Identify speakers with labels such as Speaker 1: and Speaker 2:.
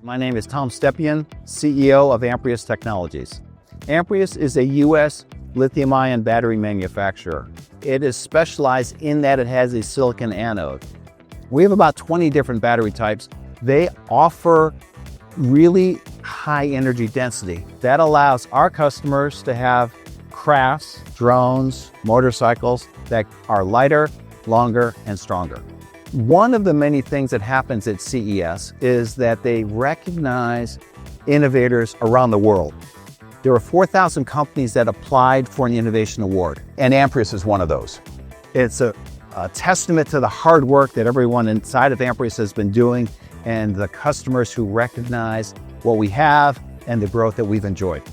Speaker 1: My name is Tom Stepien, CEO of Amprius Technologies. Amprius is a U.S. lithium-ion battery manufacturer. It is specialized in that it has a silicon anode. We have about 20 different battery types. They offer really high energy density. That allows our customers to have crafts, drones, motorcycles that are lighter, longer, and stronger. One of the many things that happens at CES is that they recognize innovators around the world. There were 4,000 companies that applied for an innovation award.
Speaker 2: And Amprius is one of those.
Speaker 1: It's a testament to the hard work that everyone inside of Amprius has been doing and the customers who recognize what we have and the growth that we've enjoyed.